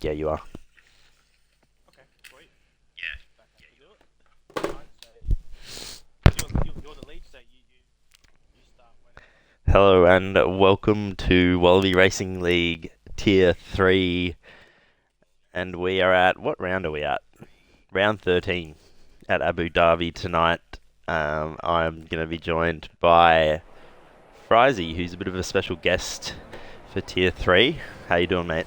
Yeah, you are. Okay, sweet. Back up to do it. Right, so you're the lead, so you start whenever. Hello and welcome to Wallaby Racing League Tier 3. And we are at, what round are we at? Round 13 at Abu Dhabi tonight. I'm going to be joined by Frizy, who's a bit of a special guest for Tier 3. How you doing, mate?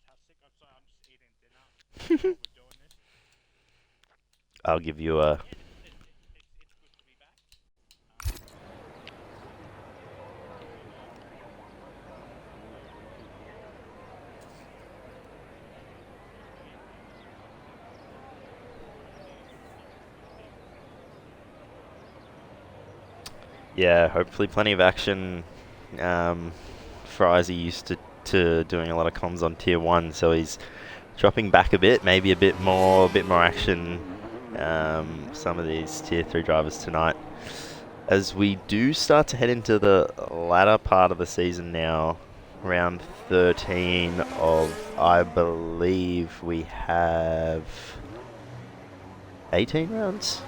Fantastic. I'm sorry, I'm just eating dinner while we're doing this. I'll give you a... Yeah, it's good to be back. Um, Yeah, hopefully plenty of action. Frizy used to doing a lot of comms on Tier 1, so he's dropping back a bit, maybe a bit more action. Some of these Tier 3 drivers tonight. As we do start to head into the latter part of the season now, round 13 of, I believe we have 18 rounds.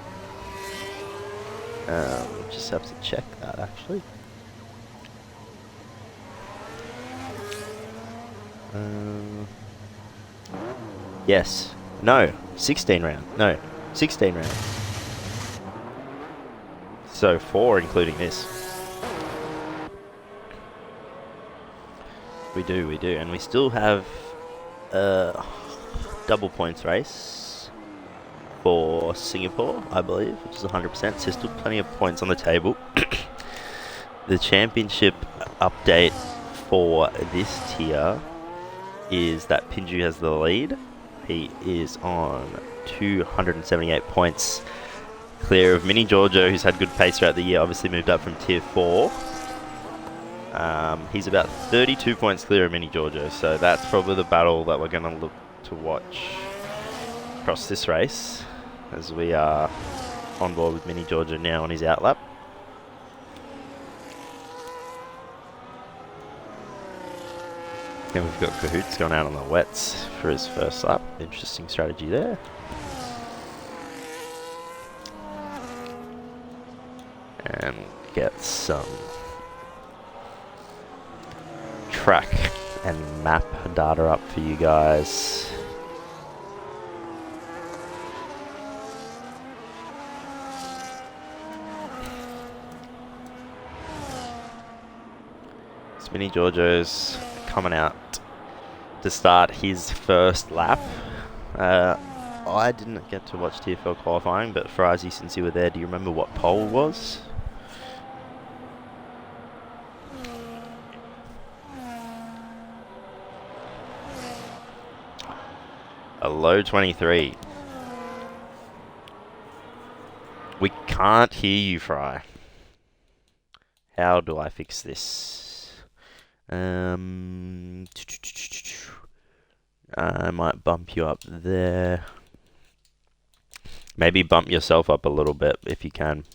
Just have to check that actually. Yes. No. 16 round. No. 16 round. So 4 including this. We do. And we still have a double points race for Singapore, I believe, which is 100%. So still plenty of points on the table. The championship update for this tier is that Pinju has the lead. He is on 278 points, clear of Mini Giorgio, who's had good pace throughout the year, obviously moved up from Tier 4. He's about 32 points clear of Mini Giorgio, so that's probably the battle that we're going to look to watch across this race, as we are on board with Mini Giorgio now on his outlap. Then we've got Cahoots going out on the wets for his first lap. Interesting strategy there. And get some track and map data up for you guys. Mini Giorgio's coming out to start his first lap. I didn't get to watch TFL qualifying, but Frizy, since you were there, do you remember what pole was? A low 23. We can't hear you, Fry. How do I fix this? I might bump you up there. Maybe bump yourself up a little bit if you can.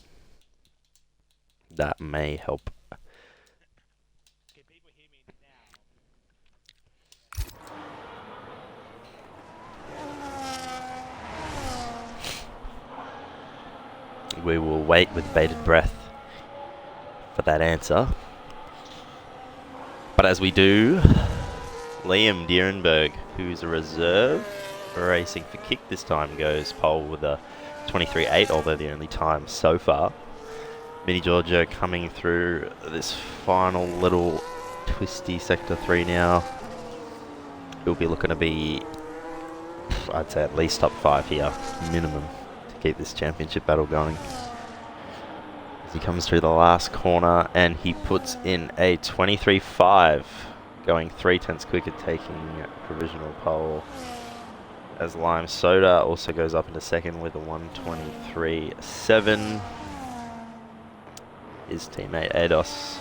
That may help. Can people hear me now? We will wait with bated breath for that answer. But as we do, Liam Dierenberg, who's a reserve racing for Kick this time, goes pole with a 23.8, although the only time so far. Mini Giorgio coming through this final little twisty Sector 3 now. He'll be looking to be, I'd say, at least top 5 here, minimum, to keep this championship battle going. As he comes through the last corner and he puts in a 23.5, going 3/10 quicker, taking provisional pole. As Lime Soda also goes up into second with a 123.7. His teammate Ados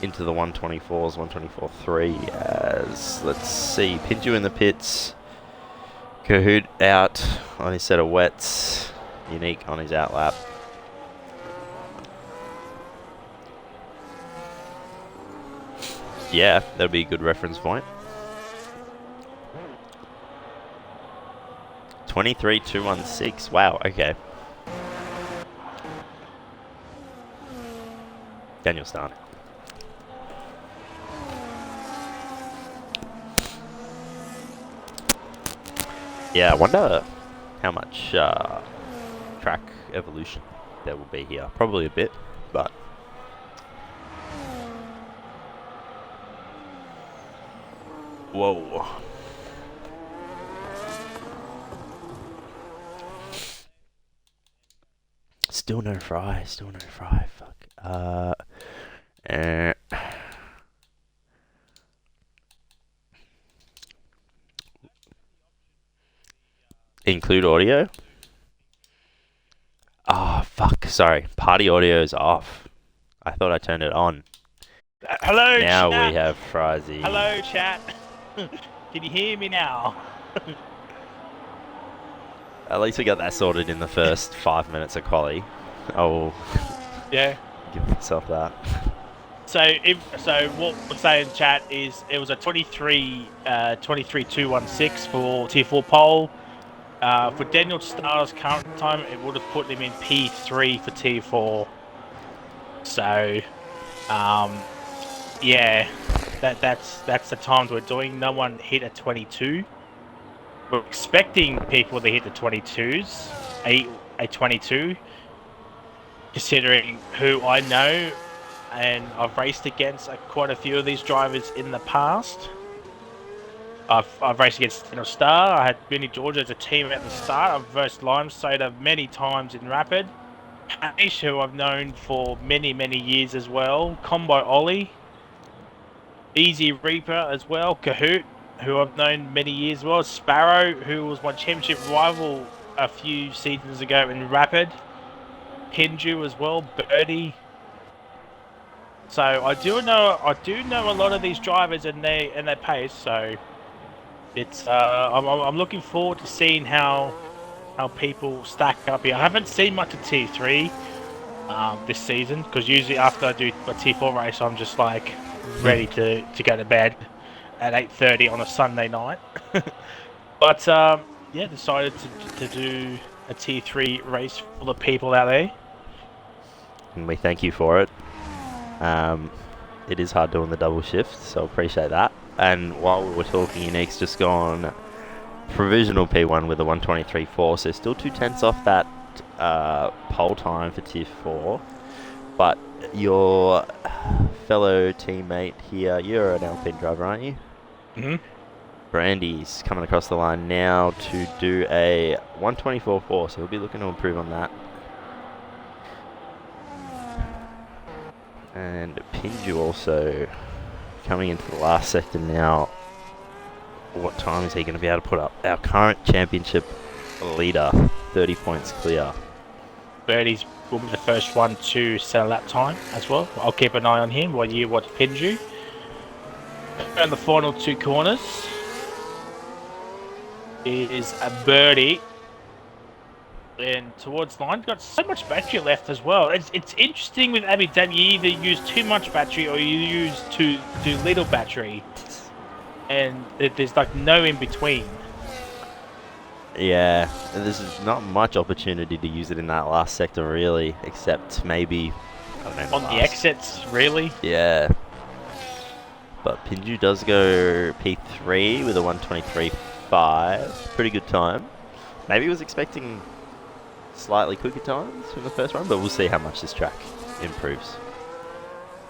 into the 124s, 124.3. As, let's see, Pinju in the pits. Kahoot out on his set of wets. Unique on his outlap. Yeah, that'd be a good reference point. 23.216. Wow, okay. Daniel Starr. Yeah, I wonder how much track evolution there will be here. Probably a bit, but... Whoa. Still no fry, fuck. Eh. Include audio? Oh, fuck, sorry. Party audio is off. I thought I turned it on. Hello, Now chat. we have Frizy. Hello, chat. Can you hear me now? At least we got that sorted in the first 5 minutes of quali. Oh, Yeah. give myself that. So what we're saying, chat, is it was a 23.216 for Tier 4 pole. For Daniel Starr's current time, it would have put him in P3 for Tier 4. So, yeah, that's the times we're doing. No one hit a 22. We're expecting people to hit the 22s, a 22, considering who I know, and I've raced against quite a few of these drivers in the past. I've raced against Daniel Starr. I had Vinny Georgia as a team at the start. I've versed Lime Soda many times in Rapid. Hamish, who I've known for many years as well. Combo Ollie. Easy Reaper as well. Kahoot, who I've known many years as well. Sparrow, who was my championship rival a few seasons ago in Rapid. Pinju as well. Birdie. So I do know a lot of these drivers and their pace. So it's I'm looking forward to seeing how people stack up here. I haven't seen much of T3 this season, because usually after I do a T4 race, I'm just like ready to go to bed at 8:30 on a Sunday night. But yeah, decided to do a T3 race for the people out there. And we thank you for it. It is hard doing the double shift, so appreciate that. And while we were talking, Unique's just gone provisional P1 with a 123.4, so still 2/10 off that pole time for Tier 4. But your fellow teammate here, you're an Alpine driver, aren't you? Mm-hmm. Brandy's coming across the line now to do a 124.4, so he'll be looking to improve on that. And Pinju also coming into the last sector now. What time is he going to be able to put up? Our current championship leader, 30 points clear. Birdie's will be the first one to settle that time as well. I'll keep an eye on him while you watch Pinju. And the final two corners is a Birdie. And towards line, got so much battery left as well. It's interesting with Abu Dhabi, you either use too much battery or you use too little battery. And there's like no in between. Yeah, there's not much opportunity to use it in that last sector really, except maybe, I don't know, on the exits, really. Yeah. But Pinju does go P3 with a 123.5. Pretty good time. Maybe he was expecting slightly quicker times from the first run, but we'll see how much this track improves.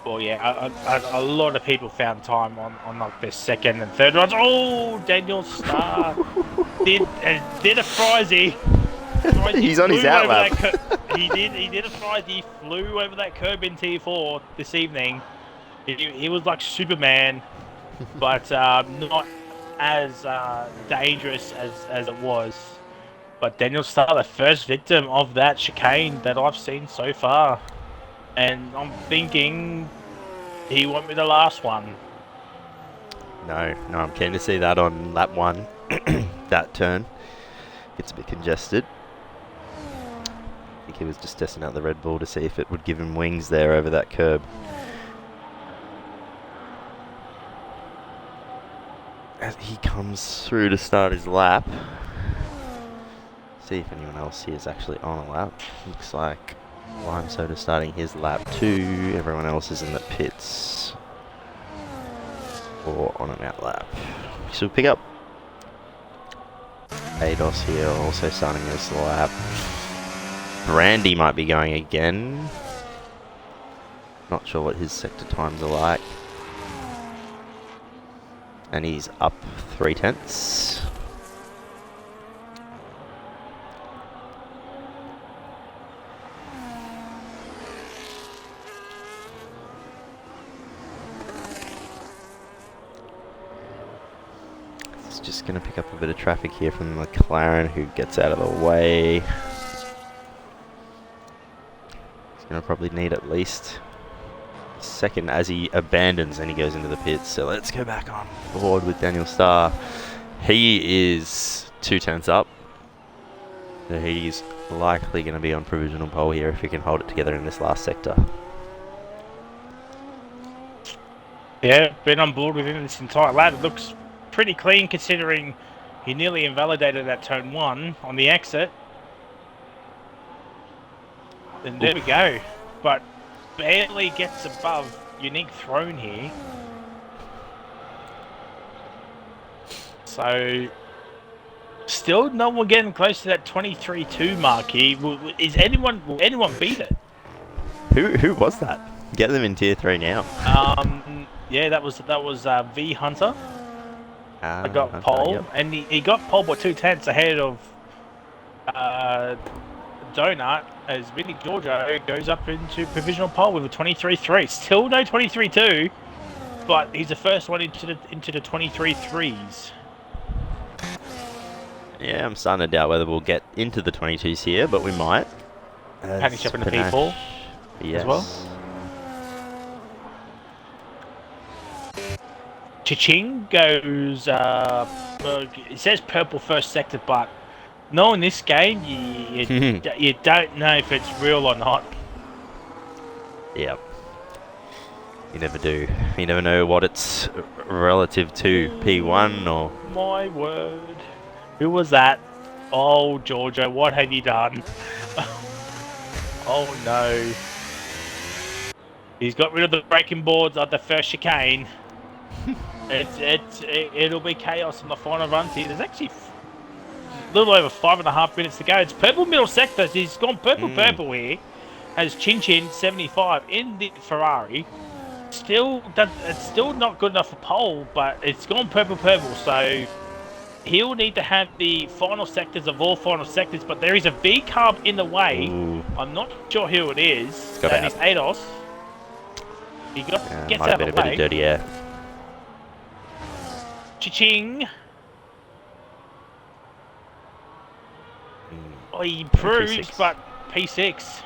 Well, yeah, a lot of people found time on like their second and third runs. Oh, Daniel Starr did a Frizy. He's on his out lap. He did a Frizy. He flew over that curb in T4 this evening. He was like Superman, but not as dangerous as it was. But Daniel Starr, the first victim of that chicane that I've seen so far. And I'm thinking he won't be the last one. No, I'm keen to see that on lap 1. That turn gets a bit congested. I think he was just testing out the Red Bull to see if it would give him wings there over that curb. as he comes through to start his lap. See if anyone else here is actually on a lap. Looks like Lime Soda starting his lap too. Everyone else is in the pits or on an out lap. So we'll pick up Ados here, also starting his lap. Brandy might be going again. Not sure what his sector times are like. And he's up 0.3. It's just going to pick up a bit of traffic here from the McLaren, who gets out of the way. He's going to probably need at least second as he abandons and he goes into the pits. So let's go back on board with Daniel Starr. He is 2/10 up. So he's likely going to be on provisional pole here if he can hold it together in this last sector. Yeah, been on board within this entire lap. It looks pretty clean considering he nearly invalidated that turn 1 on the exit. And there we go. But barely gets above Unique Throne here. So still no one getting close to that 23-2 mark here. Will anyone beat it? Who was that? Get them in tier 3 now. Yeah, that was V Hunter. I got Hunter, pole, yep. and he got pole by 2/10 ahead of Donut, as Vinny Giorgio goes up into provisional pole with a 23-3. Still no 23-2, but he's the first one into the 23-3s. Yeah, I'm starting to doubt whether we'll get into the 22s here, but we might. Panic up in the P4 yes. as well. Chiching goes, it says purple first sector, but knowing this game, you don't know if it's real or not. Yep. You never do. You never know what it's relative to. P1 or... My word. Who was that? Oh, Giorgio, what have you done? Oh no. He's got rid of the braking boards at the first chicane. It'll be chaos in the final runs here. There's actually a little over 5.5 minutes to go. It's purple middle sector. He's gone purple here. Has Chin Chin 75 in the Ferrari. It's still not good enough for pole, but it's gone purple. So he'll need to have the final sectors of all final sectors. But there is a V carb in the way. Ooh. I'm not sure who it is. That is Ados. He gets out of the way. A bit of dirty air. Cha-ching! Oh, he improves, P6. but P6.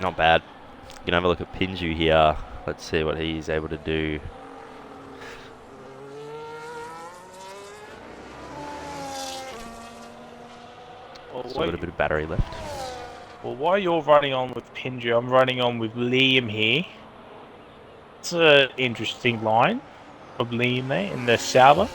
Not bad. You can have a look at Pinju here. Let's see what he's able to do. Still got a bit of battery left. Well, while you're running on with Pinju, I'm running on with Liam here. It's an interesting line of Liam there in the Sauber.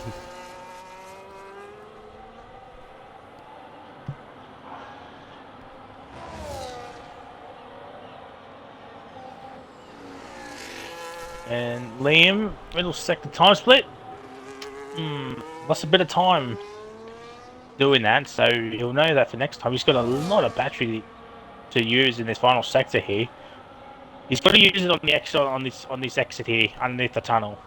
And Liam, middle sector time split. Lost a bit of time doing that, so he'll know that for next time. He's got a lot of battery to use in this final sector here. He's got to use it on the exit on this exit here underneath the tunnel.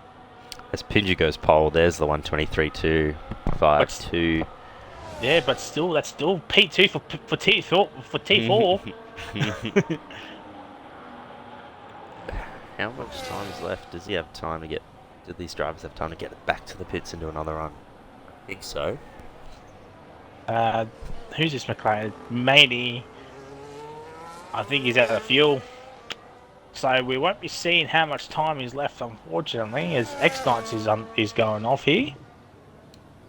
As Pinju goes pole, there's the 123.252. Yeah, but still, that's still P2 for T4. How much time is left? Does he have time to get? Do these drivers have time to get back to the pits and do another run? I think so. Who's this McLaren? Maney. I think he's out of fuel. So we won't be seeing how much time is left, unfortunately, as X-Knights is going off here.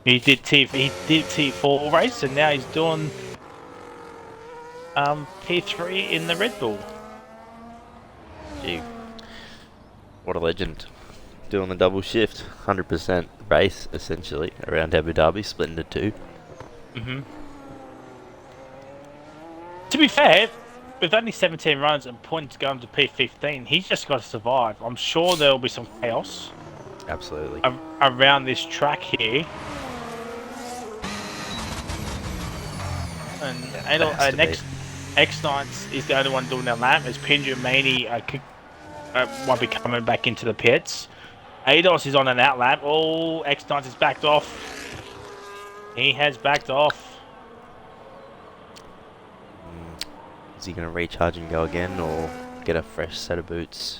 He did T4 race, and now he's doing P3 in the Red Bull. Gee, what a legend! doing the double shift. 100% race, essentially, around Abu Dhabi, split into two. Mm-hmm. To be fair, with only 17 runs and points going to P15, he's just got to survive. I'm sure there'll be some chaos Absolutely. around this track here. And next X-Knights is the only one doing their lap, as Pinju and Maney won't be coming back into the pits. Ados is on an out lap. Oh, X-Knights is backed off. He has backed off. Is he going to recharge and go again, or get a fresh set of boots?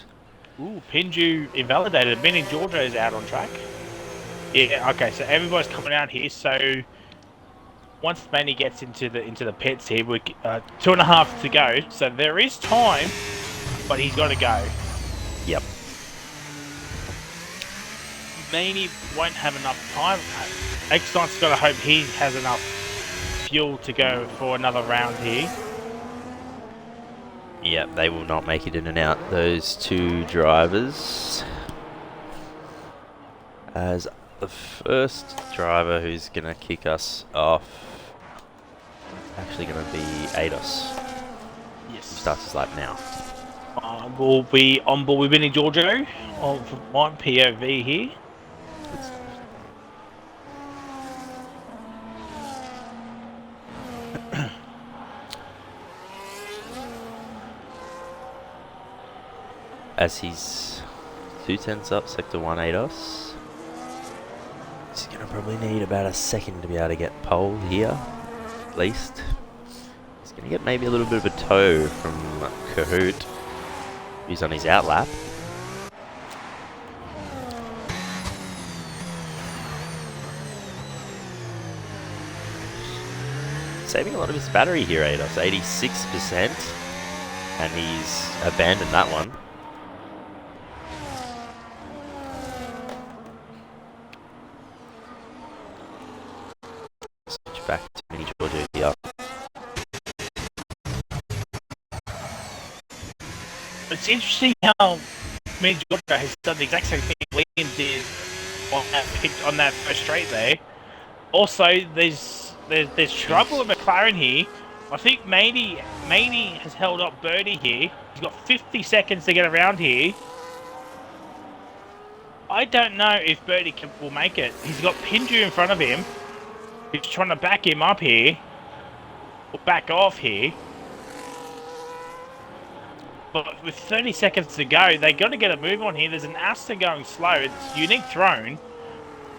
Ooh, Pinju invalidated. Benny Georgia is out on track. Yeah, okay, so everybody's coming out here. So once Manny gets into the pits here, we 2.5 to go. So there is time, but he's got to go. Yep. Manny won't have enough time. X-Knight's got to hope he has enough fuel to go for another round here. Yep, they will not make it in and out, those two drivers. As the first driver who's going to kick us off, actually going to be Ados. Yes. He starts his lap now. We'll be on board with Benny Giorgio on my POV here. As he's 2/10 up, sector 1 Ados. He's going to probably need about a second to be able to get pole here, at least. He's going to get maybe a little bit of a tow from Kahoot. He's on his out lap. Saving a lot of his battery here, Ados, 86%. And he's abandoned that one. Switch back to Mini Georgia here. It's interesting how Mini Georgia has done the exact same thing Liam did on that first straight there. Also, there's trouble with McLaren here. I think Maney has held up Birdie here. He's got 50 seconds to get around here. I don't know if Birdie will make it. He's got Pinju in front of him. He's trying to back him up here. Or back off here. But with 30 seconds to go, they got to get a move on here. There's an Aston going slow. It's Unique Throne.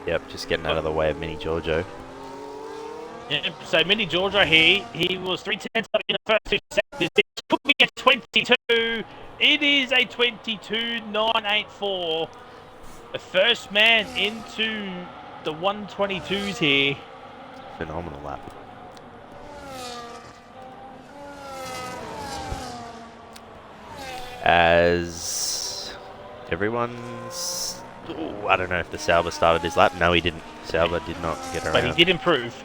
Yep, just getting out of the way of Mini Giorgio. Yep, so Mini Giorgio here, he was 3/10 up in the first 2 seconds. It took me a 22. It is a 22.984. The first man into the 122s here. Phenomenal lap. As everyone's... Ooh, I don't know if the Sauber started his lap. No, he didn't. Sauber did not get around. But he did improve.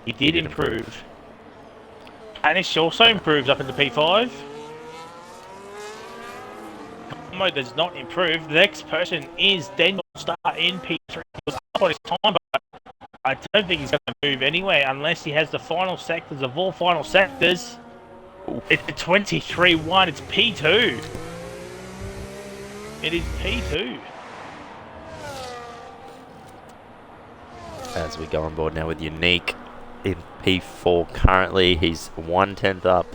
He did improve. Panish also improves up into P5. Combo does not improve. The next person is Daniel Starr in P3. He was up on his time, but I don't think he's going to move anyway unless he has the final sectors of all final sectors. Oof. It's a 23-1. It's P2. It is P2. As we go on board now with Unique in P4 currently. He's 1/10 up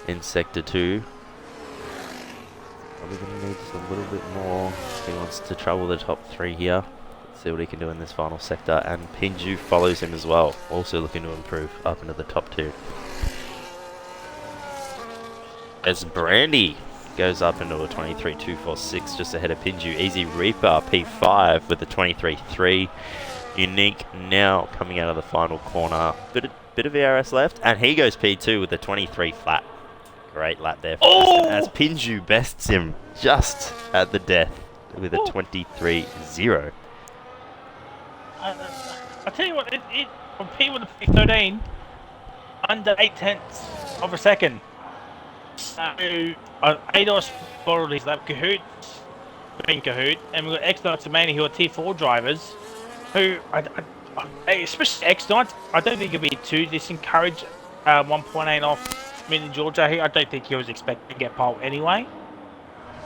in Sector 2. Probably going to need just a little bit more if he wants to trouble the top 3 here. Let's see what he can do in this final sector. And Pinju follows him as well, also looking to improve up into the top 2. As Brandy goes up into a 23.246 just ahead of Pinju. Easy Reaper P5 with a 23.3. Unique now coming out of the final corner. Bit of ERS left, and he goes P2 with a 23 flat. Great lap there for Aston, as Pinju bests him just at the death with a 23.0. I'll tell you what, it from P1 to P13, under 0.8 of a second. So, Ados borrowed his lap. Kahoot being Kahoot, and we've got X-Knights and Mania who are Tier 4 drivers, who, especially X-Knights, I don't think he'll be too disencouraged 1.8 off Mini Georgia. I don't think he was expecting to get pole anyway.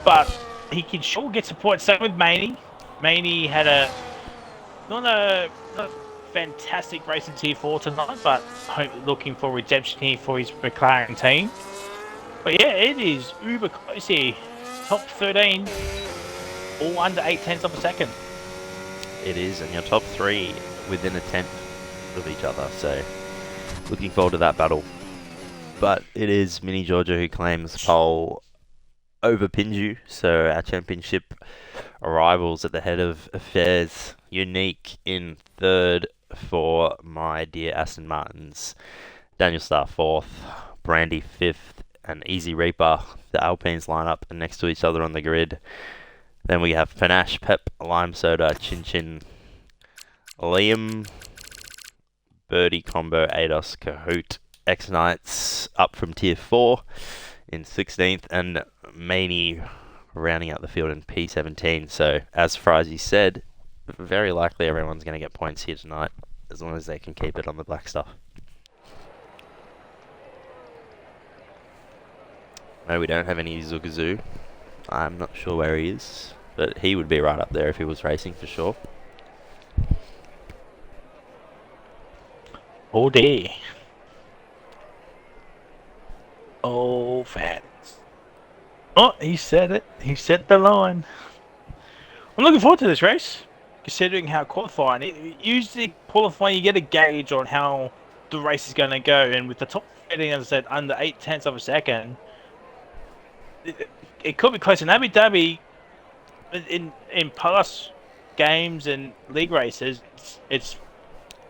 But he can sure get support. Same with Maney. Maney had not a fantastic race in Tier 4 tonight, but looking for redemption here for his McLaren team. But yeah, it is uber close here. Top 13, all under 0.8 of a second. It is, and your top 3 within a tenth of each other, so looking forward to that battle. But it is Mini Georgia who claims pole over Pinju, so our championship arrivals at the head of affairs. Unique in third for my dear Aston Martins. Daniel Starr fourth, Brandy fifth, and Easy Reaper. The Alpines line up next to each other on the grid. Then we have Panache, Pep, Lime Soda, Chin Chin, Liam, Birdie Combo, Ados, Kahoot, X-Knights up from Tier 4 in 16th, and Maney rounding out the field in P17. So, as Frizy said, very likely everyone's going to get points here tonight, as long as they can keep it on the black stuff. No, we don't have any Zugazoo. I'm not sure where he is, but he would be right up there if he was racing for sure. Oh dear. Oh, fans. Oh, he said it. He set the line. I'm looking forward to this race, considering how qualifying. Usually qualifying, you get a gauge on how the race is going to go, and with the top 13, as I said, under 0.8 of a second, it could be close. In Abu Dhabi, in past games and league races, it's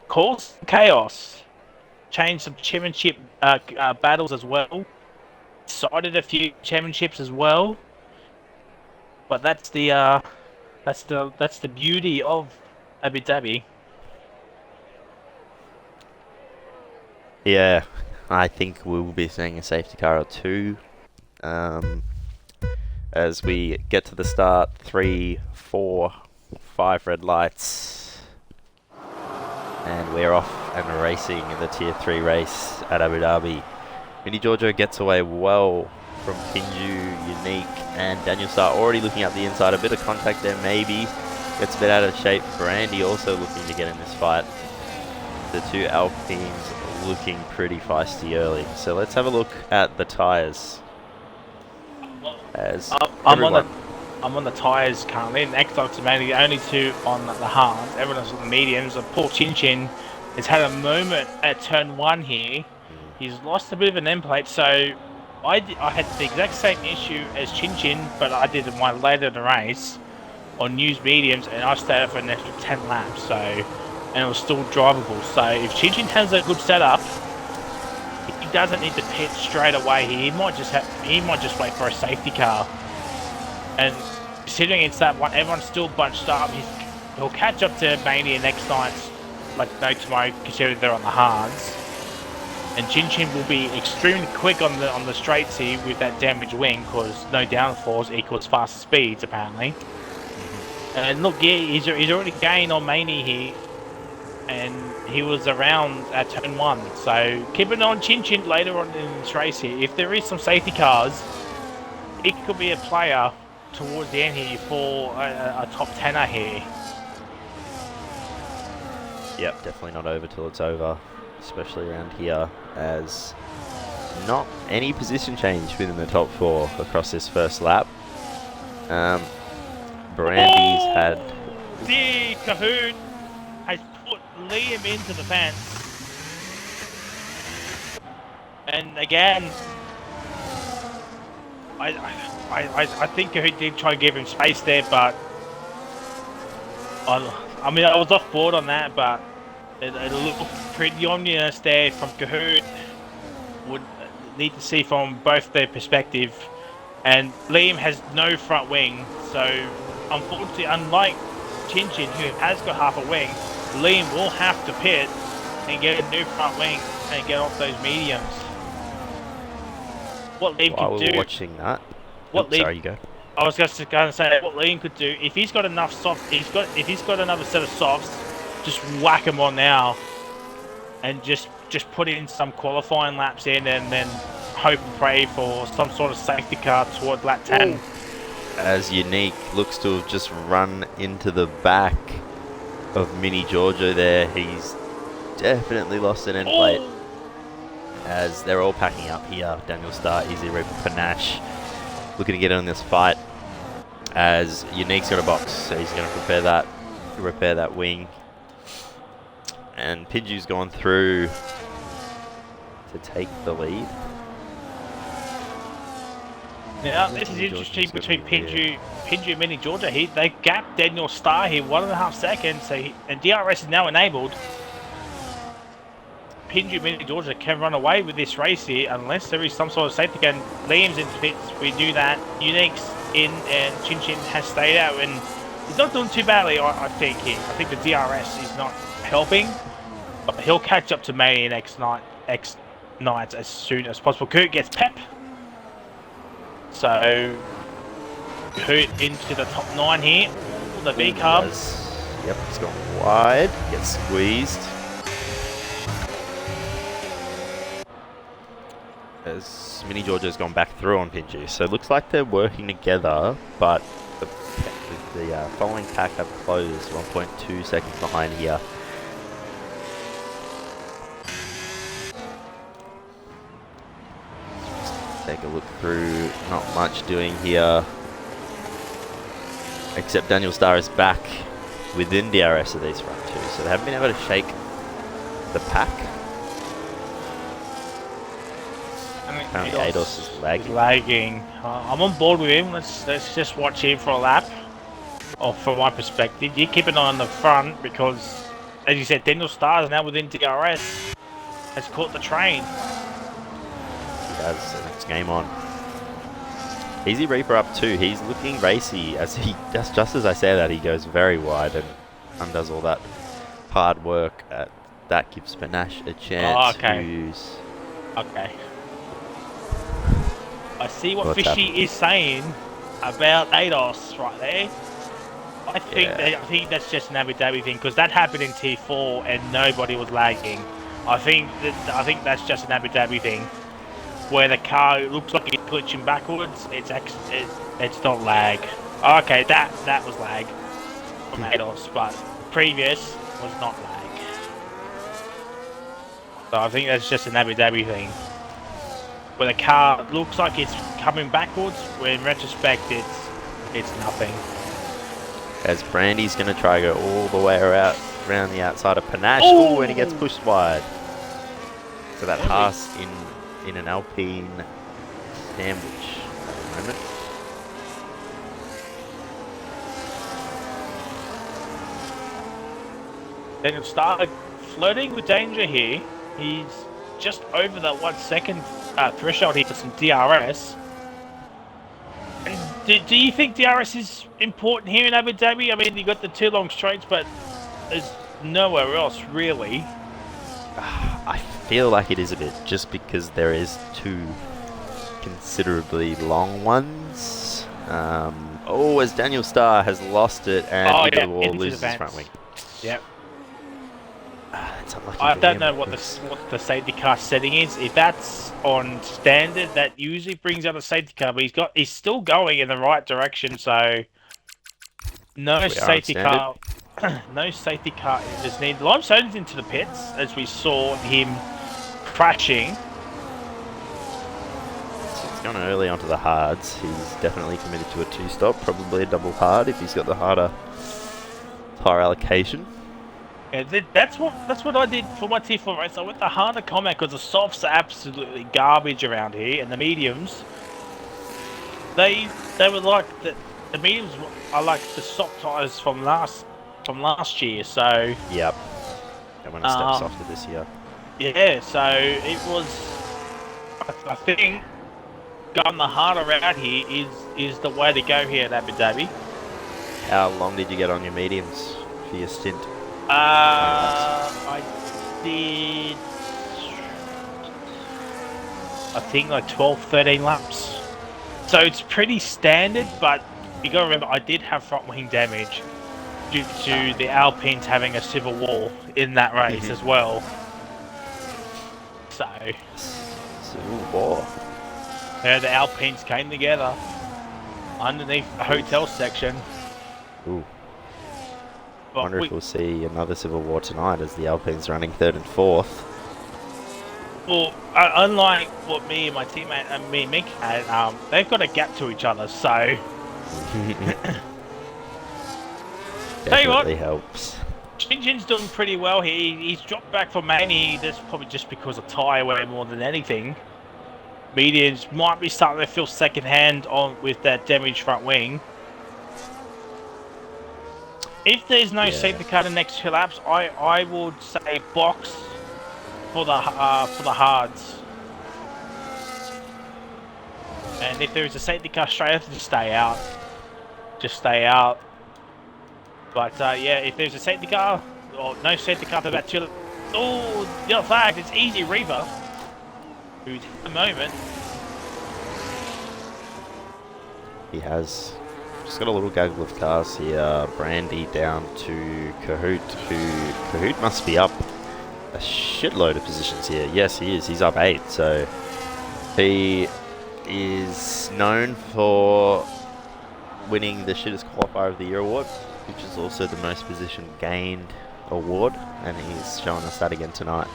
caused chaos, changed some championship battles as well, cited a few championships as well. But that's the beauty of Abu Dhabi. Yeah, I think we will be seeing a safety car or two. As we get to the start, 3, 4, 5 red lights, and we're off and racing in the Tier 3 race at Abu Dhabi. Mini Giorgio gets away well from Pinju, Unique, and Daniel Starr already looking up the inside. A bit of contact there maybe. Gets a bit out of shape. Brandy also looking to get in this fight. The two Alpines looking pretty feisty early. So let's have a look at the tyres. As I'm on the tyres currently, and X-Dogs are mainly the only two on the hards. Everyone else on the mediums. Poor Chin Chin has had a moment at turn 1 here. He's lost a bit of an end plate, so I had the exact same issue as Chin Chin, but I did mine later in the race on used mediums, and I stayed up for an extra 10 laps, so, and it was still drivable. So if Chin Chin has a good setup, he doesn't need to pit straight away. He might just wait for a safety car. And considering it's that one, everyone's still bunched up. He'll catch up to Mania next night, like no tomorrow, considering they're on the hards. And Chin Chin will be extremely quick on the straights here with that damaged wing, because no downforce equals faster speeds apparently. And look, yeah, he's already gained on Mania here, and he was around at turn 1. So keep an eye on Chin Chin later on in this race here. If there is some safety cars, it could be a player towards the end here for a top 10er here. Yep, definitely not over till it's over, especially around here, as not any position change within the top 4 across this first lap. Brandy's had... The Kahoot has put Liam into the fence. And again, I think Kahoot did try to give him space there, but I mean, I was off board on that, but it looked pretty ominous there from Kahoot. Would need to see from both their perspective. And Liam has no front wing, so unfortunately, unlike Chin Chin, who has got half a wing, Liam will have to pit and get a new front wing and get off those mediums. What Liam While can we're do... watching that... What Liam, sorry, you go. I was just going to say what Liam could do if he's got enough soft. If he's got another set of softs, just whack him on now, and just put in some qualifying laps in, and then hope and pray for some sort of safety car toward lap 10. As Unique looks to have just run into the back of Mini Giorgio there. He's definitely lost an end plate. As they're all packing up here. Daniel Starr, Easy Reaper, Panache looking to get on this fight. As Unique's got a box, so he's going to repair that wing. And Pinju's gone through to take the lead. Now, this is interesting between Pinju and Mini Giorgio. They gapped Daniel Starr here 1.5 seconds, and DRS is now enabled. Pinju and Mini Giorgio can run away with this race here unless there is some sort of safety car. Liam's in pits, we knew that. Unique's in, and Chin Chin has stayed out, and he's not doing too badly, I think, here. I think the DRS is not helping, but he'll catch up to May and X Knights as soon as possible. Kurt gets pep. So, Kurt into the top 9 here. The V cubs. Yep, it's gone wide. Gets squeezed. As Mini Giorgio's gone back through on Pinju. So it looks like they're working together, but the following pack have closed 1.2 seconds behind here. Take a look through, not much doing here. Except Daniel Starr is back within DRS of these front two, so they haven't been able to shake the pack. Apparently Ados is lagging. I'm on board with him. Let's just watch him for a lap. Or from my perspective, you keep an eye on the front because, as you said, Daniel Starr is now within DRS. Has caught the train. He does, and it's game on. Easy Reaper up 2. He's looking racy. As he just as I say that, he goes very wide and undoes all that hard work. That gives Panache a chance. Okay. I see what Fishy is saying about ADOS right there. I think that's just an Abu Dhabi thing because that happened in Tier 4 and nobody was lagging. I think that's just an Abu Dhabi thing where the car looks like it's glitching backwards. It's not lag. Okay, that was lag from ADOS, but previous was not lag. So I think that's just an Abu Dhabi thing where the car looks like it's coming backwards, where in retrospect it's nothing. As Brandy's going to try to go all the way around the outside of Panache. Oh, and he gets pushed wide. So that Haas in an Alpine sandwich at the moment. Daniel Starr flirting with danger here. He's just over the 1 second threshold here for some DRS. And do you think DRS is important here in Abu Dhabi? I mean, you got the 2 long straights, but there's nowhere else really. I feel like it is a bit, just because there is 2 considerably long ones. As Daniel Starr has lost it and into the wall, loses his front wing. Yep. It's unlucky. I don't know what the safety car setting is. If that's on standard, that usually brings out a safety car, but he's still going in the right direction. So no safety car. No safety car is needed. Limestone's into the pits as we saw him crashing. He's gone early onto the hards. He's definitely committed to a 2-stop, probably a double hard if he's got the higher allocation. Yeah, that's what I did for my Tier 4 race. I went the harder combat because the softs are absolutely garbage around here, and the mediums, they were like the mediums are like the soft tires from last year. So yep, they went a step softer this year. Yeah, so it was. I think going the harder route here is the way to go here at Abu Dhabi. How long did you get on your mediums for your stint? I did, I think like 12, 13 laps. So it's pretty standard, but you gotta remember I did have front wing damage due to the Alpines having a civil war in that race as well. So Civil War. yeah, the Alpines came together underneath the hotel section. Ooh. But Wonder if we'll see another Civil War tonight as the Alpines running 3rd and 4th. well, unlike what me and my teammate and me and Mick had, they've got a gap to each other. So Definitely helps. Chin-Chin's doing pretty well. He's dropped back for Manny. That's probably just because of tyre wear more than anything. Medians might be starting to feel second hand on with that damaged front wing. If there's no safety car in the next 2 laps, I would say box for the hards. And if there is a safety car straight after, just stay out. Just stay out. But yeah, if there's a safety car or no safety car for about 2 laps, oh, yellow flag! It's Easy Reaver, who's at the moment. He has just got a little gaggle of cars here. Brandy down to Kahoot, who Kahoot must be up a shitload of positions here. Yes, he is. He's up 8, so he is known for winning the Shittest Qualifier of the Year award, which is also the most position gained award, and he's showing us that again tonight.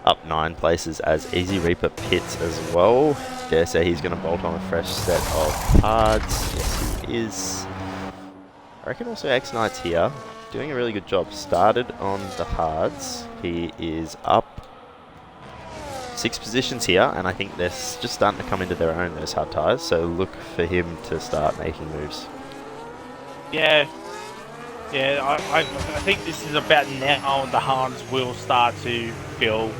Up 9 places as Easy Reaper pits as well. Dare say he's going to bolt on a fresh set of cards. Yes, he is. I reckon also X-Knight's here, doing a really good job. Started on the hards. He is up 6 positions here, and I think they're just starting to come into their own, those hard tyres, so look for him to start making moves. Yeah. Yeah, I think this is about now the hards will start to feel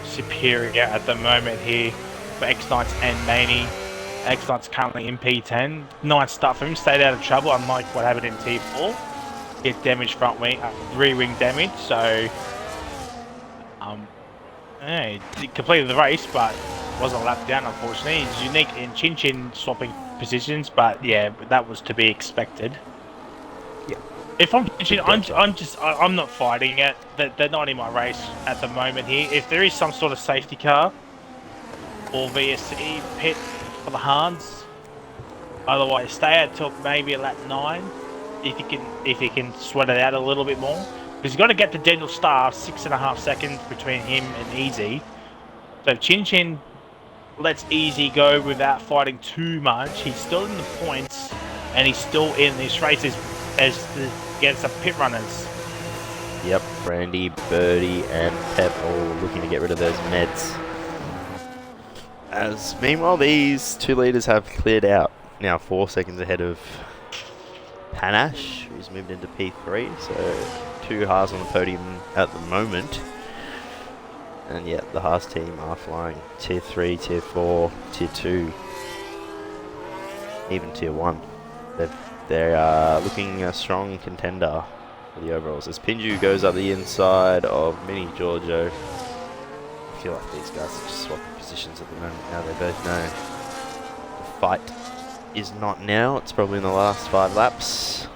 superior at the moment here for X-Knights and Maney. X-Knight's currently in P10. Nice start for him, stayed out of trouble, unlike what happened in T4. Get damaged front wing, rear wing damage, so yeah, he completed the race, but wasn't lapped down, unfortunately. He's unique in Chin-Chin swapping positions, but yeah, that was to be expected. Yeah. If I'm Chin-Chin, I'm not fighting it. They're not in my race at the moment here. If there is some sort of safety car or VSC pit for the Hans, otherwise stay out till maybe lap 9 if you can sweat it out a little bit more. Because you've got to get to Daniel Starr, 6.5 seconds between him and Easy. So if Chin-Chin lets Easy go without fighting too much, he's still in the points and he's still in these races against the pit runners. Yep, Brandy, Birdie, and Pep all looking to get rid of those meds. As meanwhile, these 2 leaders have cleared out. Now 4 seconds ahead of Panache, who's moved into P3. So 2 Haas on the podium at the moment. And yet the Haas team are flying Tier 3, Tier 4, Tier 2, even Tier 1. They're looking a strong contender for the overalls. As Pinju goes up the inside of Mini Giorgio. I feel like these guys are just swapping positions at the moment. Now they both know the fight is not now. It's probably in the last 5 laps.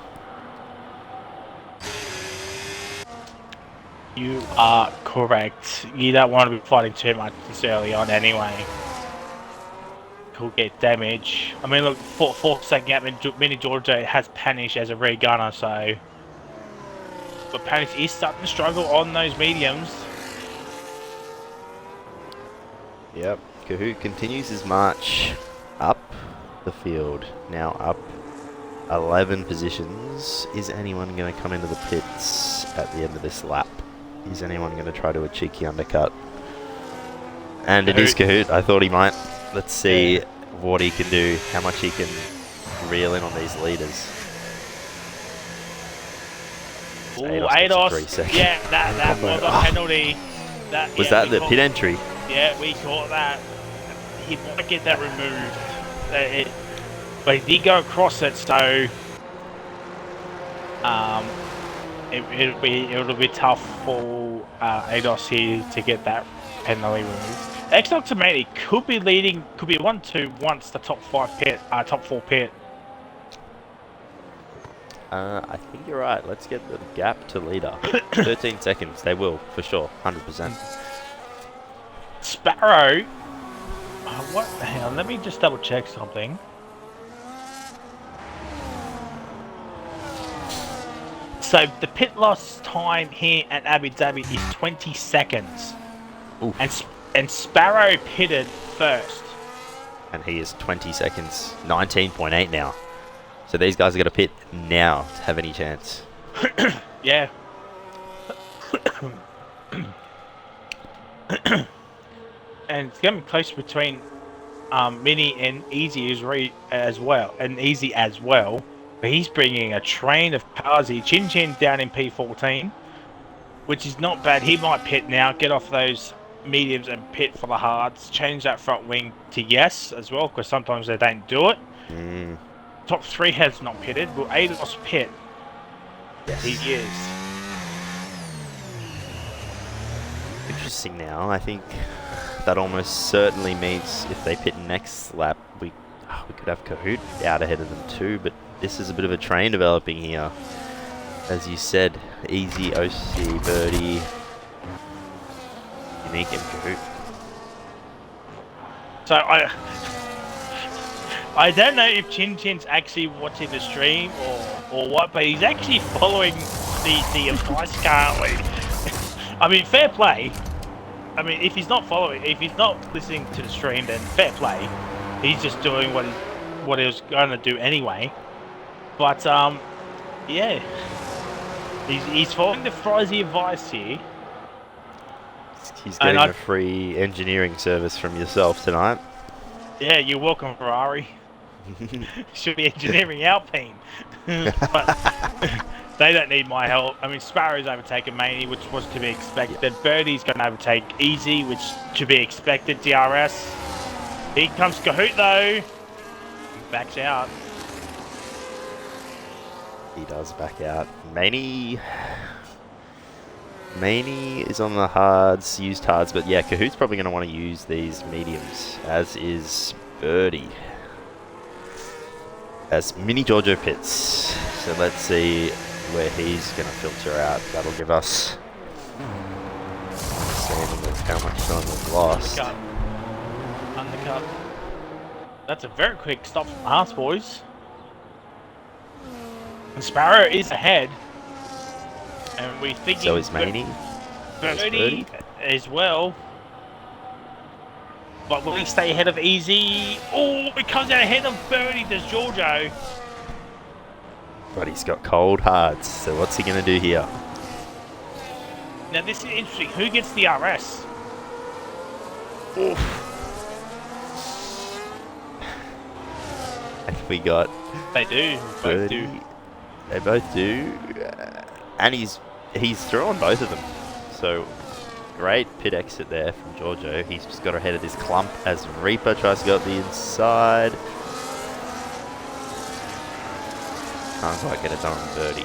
You are correct. You don't want to be fighting too much this early on anyway. Could get damage. I mean, look, 4th second gap, Mini Giorgio has Panish as a rear gunner, so... But Panish is starting to struggle on those mediums. Yep, Kahoot continues his march up the field. Now up 11 positions. Is anyone going to come into the pits at the end of this lap? Is anyone going to try to a cheeky undercut? And it is Kahoot. I thought he might. Let's see what he can do, how much he can reel in on these leaders. Ooh, Ados. Yeah, that was a penalty. Was that the pit entry? Yeah, we caught that. He might get that removed. But he did go across it, so it'll be tough for Ados here to get that penalty removed. Exoximate could be leading, could be 1-2 once the top four pit. I think you're right. Let's get the gap to leader. 13 seconds. They will, for sure. 100%. Sparrow. What? Hang on, let me just double check something. So the pit loss time here at Abu Dhabi is 20 seconds. Oof. And Sparrow pitted first. And he is 20 seconds. 19.8 now. So these guys are going to pit now to have any chance. Yeah. And it's going to be close between Mini and Easy as well. And Easy as well. But he's bringing a train of cars here. Chin Chin down in P14. Which is not bad. He might pit now. Get off those mediums and pit for the hards. Change that front wing to yes as well. Because sometimes they don't do it. Top 3 has not pitted. Will Ados pit? Yes. He is. Interesting now. I think that almost certainly means if they pit next lap, we could have Kahoot out ahead of them too. But this is a bit of a train developing here. As you said, Easy, OC, Birdie, Unique and Kahoot. So I don't know if Chin Chin's actually watching the stream or what, but he's actually following the advice currently. I mean, fair play. I mean, if he's not listening to the stream, then fair play. He's just doing what he was going to do anyway. But yeah, he's following the Frizy advice here. He's getting a free engineering service from yourself tonight. Yeah, you're welcome, Ferrari. Should be engineering Alpine. But they don't need my help. I mean, Sparrow's overtaken Maney, which was to be expected. Birdie's going to overtake Easy, which to be expected. DRS. Here comes Kahoot, though. He backs out. He does back out. Maney is on the hards, used hards, but yeah, Kahoot's probably going to want to use these mediums, as is Birdie. As Mini Giorgio pits. So let's see where he's going to filter out. That'll give us understanding of how much time we've lost. Undercut. That's a very quick stop from us, boys. And Sparrow is ahead. And we think so is Maney. Birdie as well. But will he stay ahead of Easy? Oh, it comes out ahead of Birdie, does Giorgio. But he's got cold hards, so what's he going to do here? Now this is interesting. Who gets the RS? Oof. And we got... They do. Both do. They both do. And he's through on both of them. So... great pit exit there from Giorgio. He's just got ahead of this clump as Reaper tries to go up the inside. Can't quite get it done on Birdie.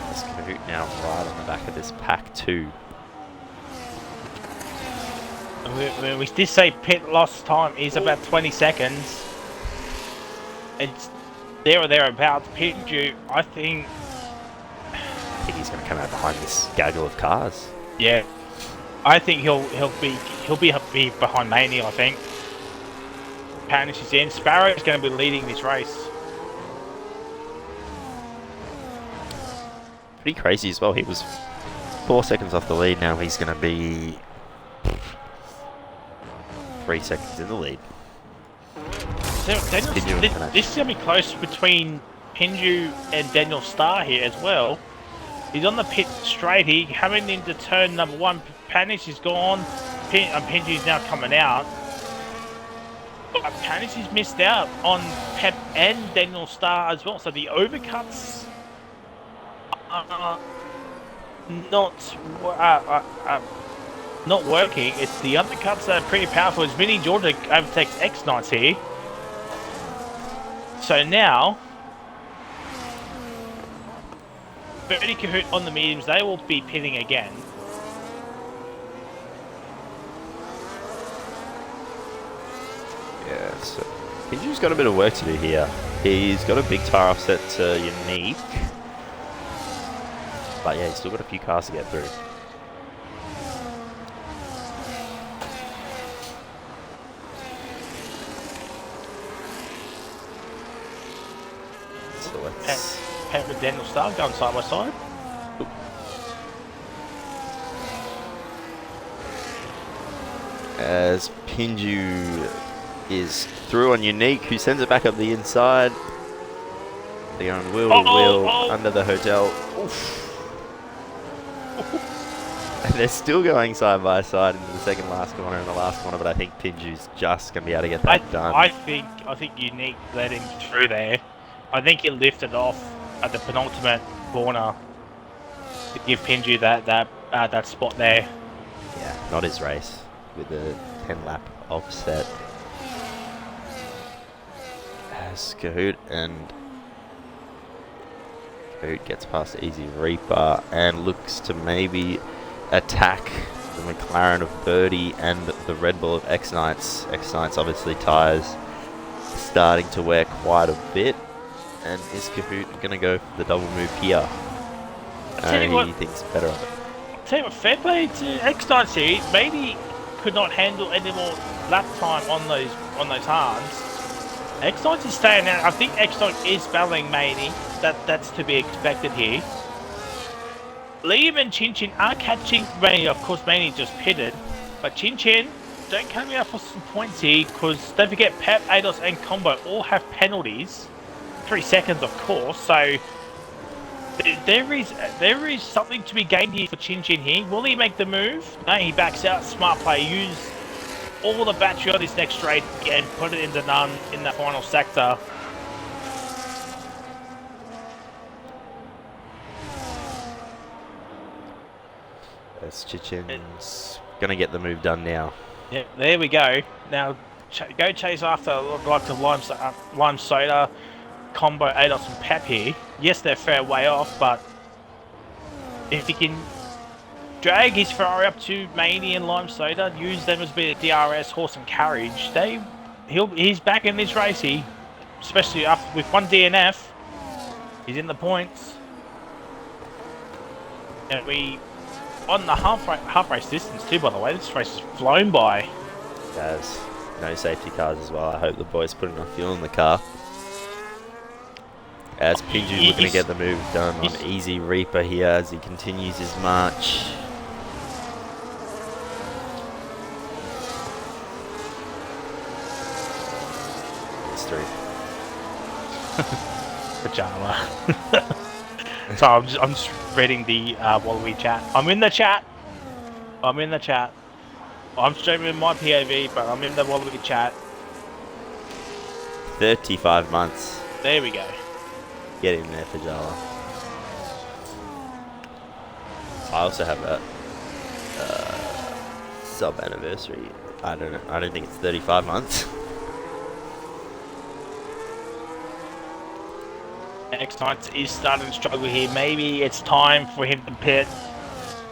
Let's Kahoot now right on the back of this pack 2. We did say pit loss time is about 20 seconds. It's there or thereabouts. Pinju, I think He's going to come out behind this gaggle of cars. Yeah, I think he'll be behind Maney. I think. Panish is in. Sparrow is going to be leading this race. Pretty crazy as well. He was 4 seconds off the lead. Now he's going to be 3 seconds in the lead. So this is going to be close between Pinju and Daniel Starr here as well. He's on the pit straight here, coming into turn number 1. Panish is gone. Pinju's now coming out. But Panish has missed out on Pep and Daniel Starr as well. So the overcuts are not working. It's the undercuts that are pretty powerful. As Mini Georgia overtakes X-Knights here. So now Birdie Kahoot on the mediums, they will be pitting again. So Pinju's got a bit of work to do here. He's got a big tyre offset to Unique. But yeah, he's still got a few cars to get through. So let's... Pat with Daniel Starr going side by side. As Pinju is through on Unique, who sends it back up the inside. They're going wheel to wheel under the hotel. Oof. And they're still going side by side into the second last corner and the last corner, but I think Pinju's just going to be able to get that done. I think Unique led him through there. I think he lifted off at the penultimate corner to give Pinju that spot there. Yeah, not his race with the 10-lap offset. As Kahoot gets past Easy Reaper and looks to maybe attack the McLaren of Birdie and the Red Bull of X-Knights. X-Knights obviously tyres starting to wear quite a bit. And is Kahoot going to go for the double move here? He thinks better of it. Tell you what, fair play to X-Knights here. Maybe could not handle any more lap time on those hards. X-Knights is staying out. I think X-Knights is battling Maney. That's to be expected here. Liam and Chin Chin are catching Maney. Of course, Maney just pitted. But Chin Chin, don't come out for some points here, because don't forget Pep, Ados and Combo all have penalties. 3 seconds, of course. So there is something to be gained here for Chin Chin here. Will he make the move? No, he backs out. Smart play. Use all the battery on this next straight and put it into none in the final sector. As Chichin's going to get the move done now. Yeah, there we go. Now go chase after the likes of Lime Soda, Combo, Ados and Pep here. Yes, they're fair way off, but if he can drag his Ferrari up to Maney and Lime Soda, use them as a bit of DRS, horse and carriage, he's back in this race here, especially after with one DNF. He's in the points. And we on the half race distance too, by the way. This race has flown by. There's no safety cars as well. I hope the boys put enough fuel in the car. As Pinju's looking to get the move done on Easy Reaper here as he continues his march. It's through. Pajama. So I'm just reading the Wallaby chat. I'm in the chat. I'm streaming in my POV, but I'm in the Wallaby chat. 35 months. There we go. Get in there, Fajala. I also have a sub anniversary. I don't know. I don't think it's 35 months. X-Knights is starting to struggle here. Maybe it's time for him to pit.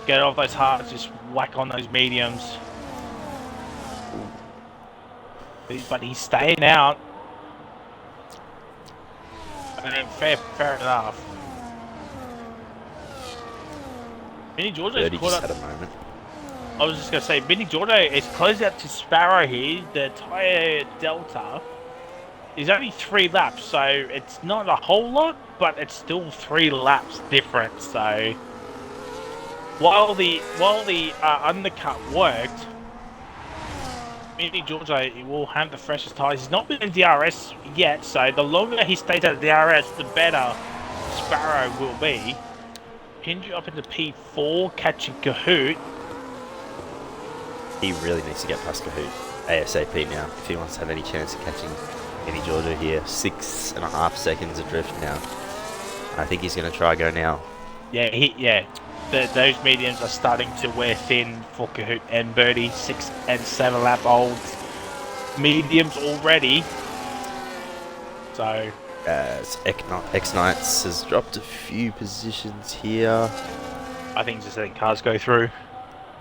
Get off those hards, just whack on those mediums. But he's staying out. And fair enough. Mini Giorgio's caught up. At a moment. I was just going to say, Mini Giorgio is close out to Sparrow here. The tyre delta is only 3 laps, so it's not a whole lot, but it's still 3 laps different. So while the undercut worked, Mini Giorgio will have the freshest tyres. He's not been in DRS yet, so the longer he stays at DRS, the better Sparrow will be. Pinju up into P4, catching Kahoot. He really needs to get past Kahoot ASAP now if he wants to have any chance of catching Mini Giorgio here. 6.5 seconds adrift now. I think he's going to try go now. Yeah, those mediums are starting to wear thin for Kahoot and Birdie. 6 and 7 lap old mediums already. So as X-Knights has dropped a few positions here. I think just letting cars go through.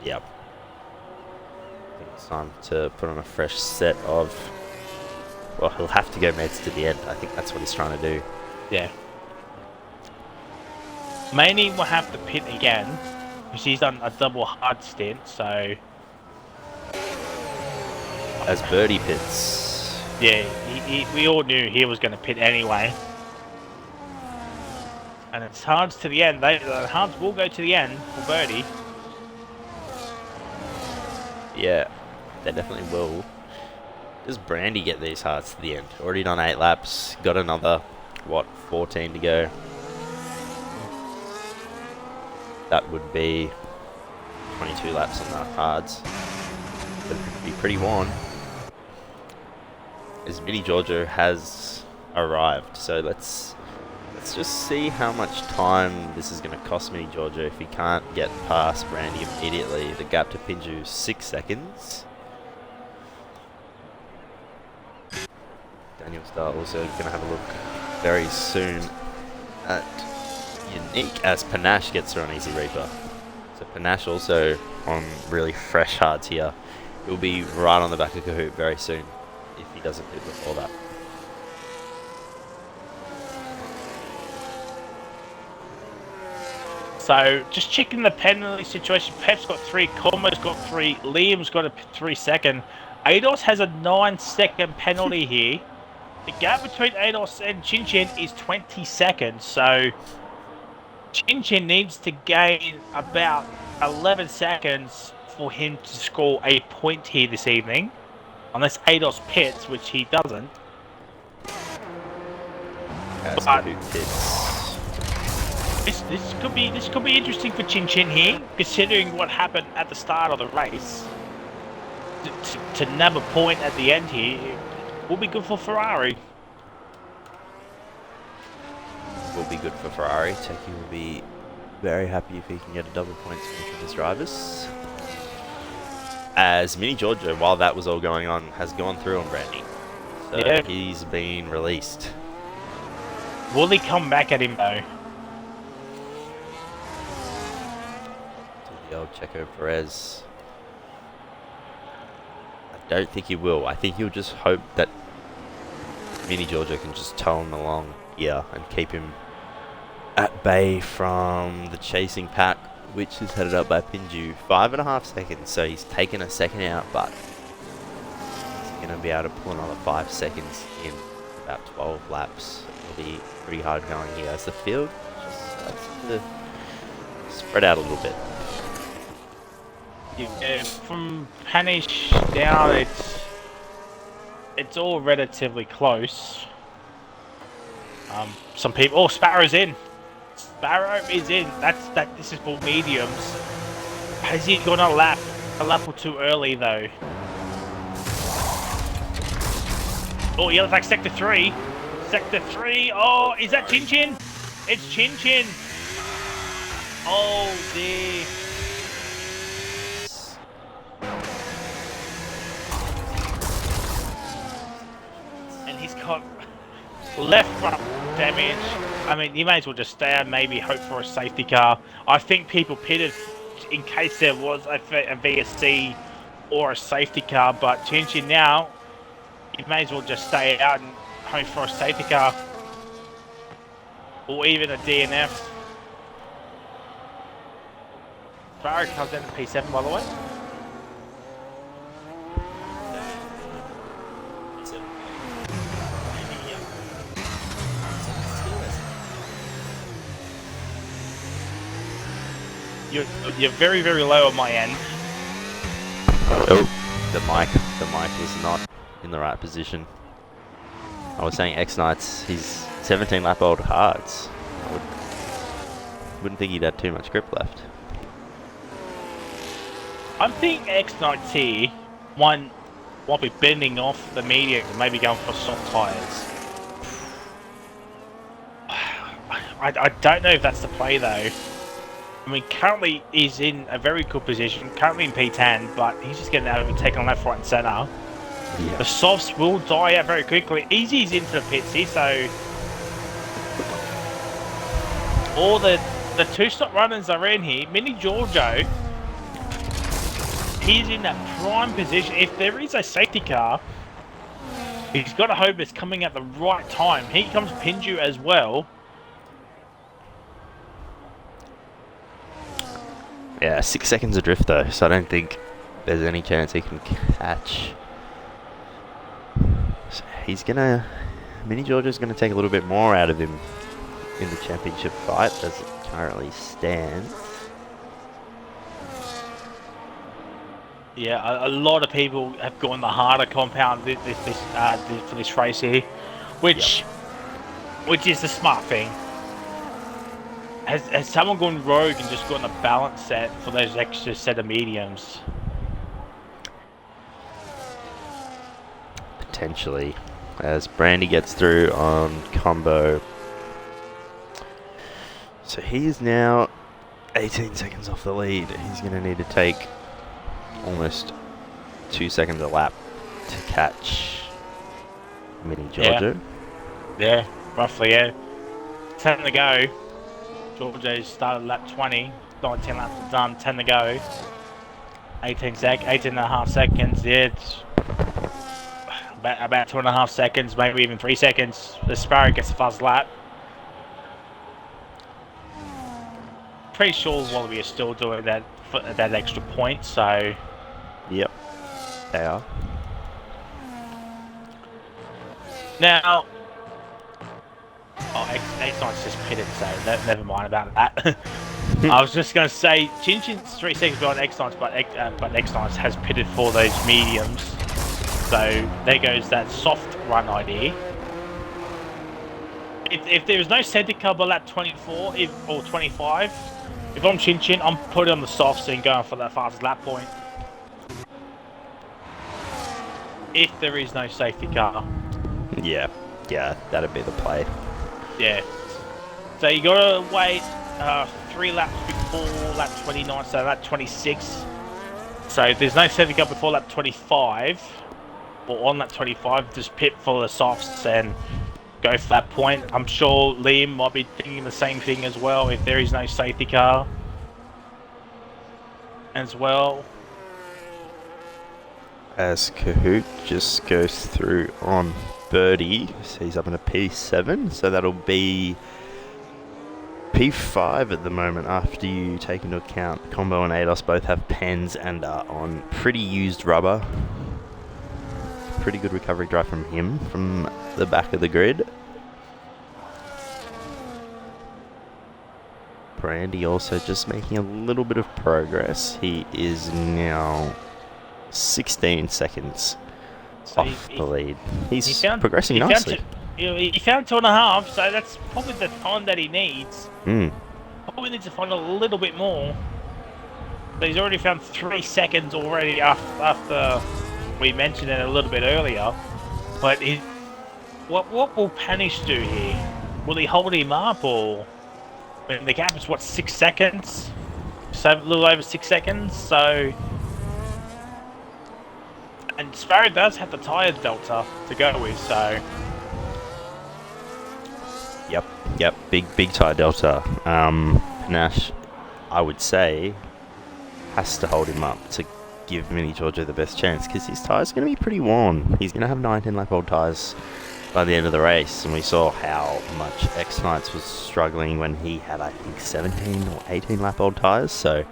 Yep. I think it's time to put on a fresh set of Well, he'll have to go meds to the end. I think that's what he's trying to do. Yeah. Maney will have to pit again, because he's done a double hard stint, so... As Birdie pits. Yeah, we all knew he was going to pit anyway. And it's hards to the end. The hards will go to the end for Birdie. Yeah, they definitely will. Does Brandy get these hards to the end? Already done 8 laps. Got another, what, 14 to go. That would be 22 laps on the hards. But it'd be pretty worn. As Mini Giorgio has arrived, so let's just see how much time this is going to cost Mini Giorgio if he can't get past Brandy immediately. The gap to Pinju 6 seconds. Daniel Starr also going to have a look very soon at Unique as Panache gets through on Easy Reaper. So Panache also on really fresh hards here. He'll be right on the back of Kahoot very soon if he doesn't do before that. So, just checking the penalty situation. Pep's got 3, Cormo's got 3, Liam's got a 3-second. Ados has a 9-second penalty here. The gap between Ados and Chin Chin is 20 seconds, so Chin Chin needs to gain about 11 seconds for him to score a point here this evening. Unless Ados pits, which he doesn't. As But Kahoot pits. this could be interesting for Chin Chin here, considering what happened at the start of the race. To nab a point at the end here will be good for Ferrari. Will be good for Ferrari. Teki will be very happy if he can get a double points from his drivers. As Mini Giorgio, while that was all going on, has gone through on Brandy. So Yeah. he's been released. Will he come back at him though? To the old Checo Perez. I don't think he will. I think he'll just hope that Mini Giorgio can just tow him along here and keep him at bay from the chasing pack, which is headed up by Pinju. 5.5 seconds, so he's taken a second out, but he's going to be able to pull another 5 seconds in about 12 laps. It'll be pretty hard going here as the field just starts to spread out a little bit. Yeah, from Panish down, it's all relatively close. Some people. Oh, Sparrow's in. Sparrow is in. This is for mediums. Has he gone a lap or two early though? Oh, he looks like sector 3. Sector 3. Oh, is that Chin Chin? It's Chin Chin. Oh dear. And he's got left front damage. I mean, you may as well just stay and maybe hope for a safety car. I think people pitted in case there was a VSC or a safety car, but Chin Chin now, you may as well just stay out and hope for a safety car. Or even a DNF. Barry comes down to P7 by the way. You're very, very low on my end. Oh, the mic was not in the right position. I was saying X-Knights, he's 17 lap old hards. Wouldn't think he'd had too much grip left. I'm thinking X-Knights here might be bending off the medium and maybe going for soft tyres. I don't know if that's the play though. I mean, currently he's in a very good position, currently in P10, but he's just getting out of it, taking left, right and centre. Yeah. The softs will die out very quickly. Easy's into the pits here, so all the two-stop runners are in here. Mini Giorgio, he's in that prime position. If there is a safety car, He's got to hope it's coming at the right time. Here comes Pinju as well. Yeah, 6 seconds adrift though, so I don't think there's any chance he can catch. So he's gonna... Mini Georgia's gonna take a little bit more out of him in the championship fight as it currently stands. Yeah, a lot of people have gone the harder compound for this race here, which is the smart thing. Has someone gone rogue and just gotten a balance set for those extra set of mediums? Potentially, as Brandy gets through on combo. So he is now 18 seconds off the lead. He's going to need to take almost 2 seconds a lap to catch Mini Giorgio. Yeah, roughly, yeah. 10 to go. Giorgio's started lap 20. 19 laps are done, 10 to go. 18 and a half seconds. Yeah, it's about 2.5 seconds, maybe even 3 seconds. The Sparrow gets a fast lap. Pretty sure Wallaby is still doing that extra point, so... Yep, they are. Now... Oh, X-Knight's just pitted, so never mind about that. I was just going to say, Chinchin's 3 seconds behind X-Knight's, but X-Knight's has pitted for those mediums. So, there goes that soft run idea. If there is no safety car by lap 24 or 25, if I'm Chinchin, I'm putting on the softs and going for that fastest lap point. If there is no safety car. Yeah, that'd be the play. Yeah. So you gotta wait 3 laps before lap 29, so lap 26. So if there's no safety car before lap 25, or on lap 25, just pit for the softs and go for that point. I'm sure Liam might be thinking the same thing as well if there is no safety car as well. As Kahoot just goes through on Birdie, so he's up in a P7, so that'll be P5 at the moment after you take into account Combo and ADOS both have pens and are on pretty used rubber. Pretty good recovery drive from him from the back of the grid. Brandy also just making a little bit of progress. He is now 16 seconds off the lead. He's progressing nicely. He found 2.5, so that's probably the time that he needs. Probably needs to find a little bit more. So he's already found 3 seconds already after we mentioned it a little bit earlier. But what will Panish do here? Will he hold him up, or I mean, the gap is what, 6 seconds? So a little over 6 seconds. So. And Sparrow does have the tyre delta to go with, so... Yep, big tyre delta. Nash, I would say, has to hold him up to give Mini Giorgio the best chance, because his tyre's going to be pretty worn. He's going to have 19 lap old tyres by the end of the race, and we saw how much X-Knights was struggling when he had, I think, 17 or 18 lap old tyres, so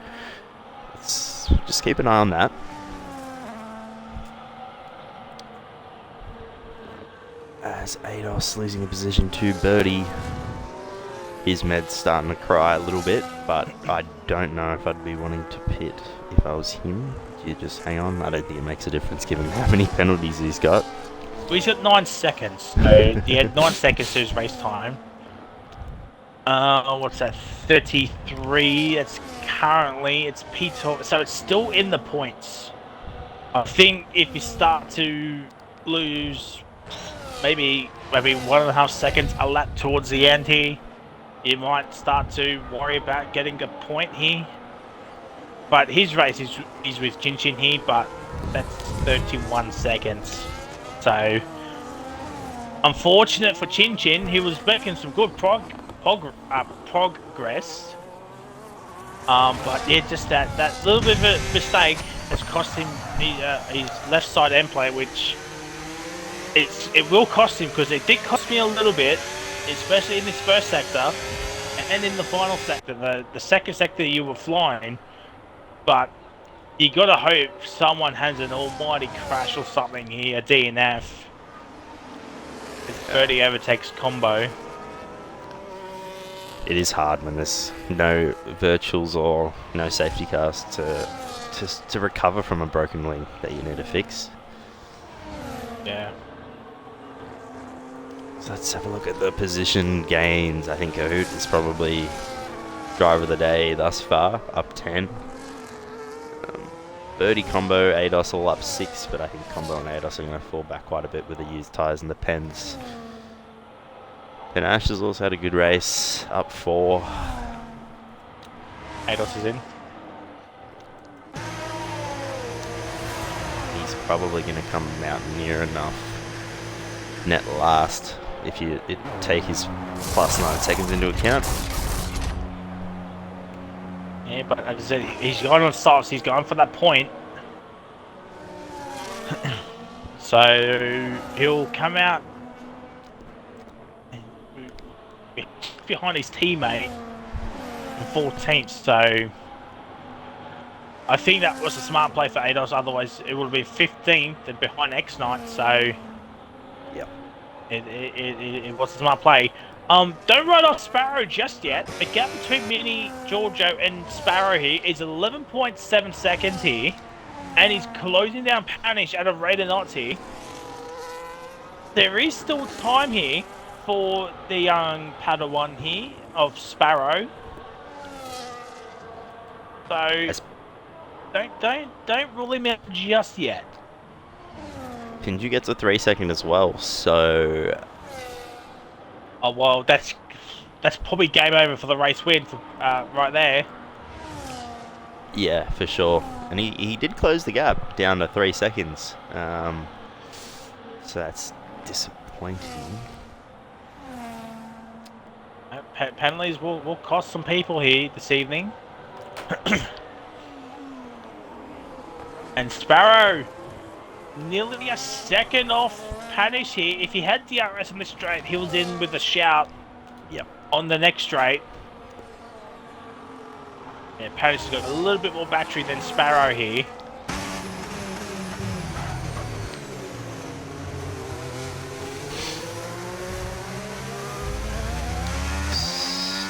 let's just keep an eye on that. As ADOS losing a position to Birdie. His med's starting to cry a little bit, but I don't know if I'd be wanting to pit if I was him. You just hang on. I don't think it makes a difference given how many penalties he's got. Well, he's got 9 seconds. So he had 9 seconds to his race time. What's that? 33. It's currently, it's P12, so it's still in the points. I think if you start to lose maybe 1.5 seconds a lap towards the end here, you might start to worry about getting a point here. But his race is with Chinchin here, but that's 31 seconds. So, unfortunate for Chinchin, he was making some good progress. But yeah, just that little bit of a mistake has cost him his left side end plate, which it will cost him, because it did cost me a little bit, especially in this first sector and in the final sector. The second sector you were flying, but you gotta hope someone has an almighty crash or something here, a DNF. If Birdie overtakes combo. It is hard when there's no virtuals or no safety cars to recover from a broken wing that you need to fix. Yeah. So let's have a look at the position gains. I think Kahoot is probably driver of the day thus far, up 10. Birdie, Combo, ADOS all up 6, but I think Combo and ADOS are going to fall back quite a bit with the used tyres and the pens. Then Ash has also had a good race, up 4. ADOS is in. He's probably going to come out near enough net last if you take his plus 9 seconds into account. Yeah, but as I said, he's going on softs. He's going for that point. So he'll come out behind his teammate in 14th. So I think that was a smart play for ADOS. Otherwise, it would have been 15th and behind X-Knight. So yep, it was a smart play. Don't write off Sparrow just yet. The gap between Mini, Giorgio, and Sparrow here is 11.7 seconds here. And he's closing down Panish at a rate of knots here. There is still time here for the young Padawan here of Sparrow. So don't rule him out just yet. Pinju gets a 3 second as well, so Oh well, that's probably game over for the race win for, right there. yeah, for sure. And he did close the gap down to 3 seconds. So that's disappointing. Penalties will cost some people here this evening. And Sparrow nearly a second off Panish here. If he had DRS on the straight, he was in with a shout. Yep. On the next straight. Yeah, Panish has got a little bit more battery than Sparrow here.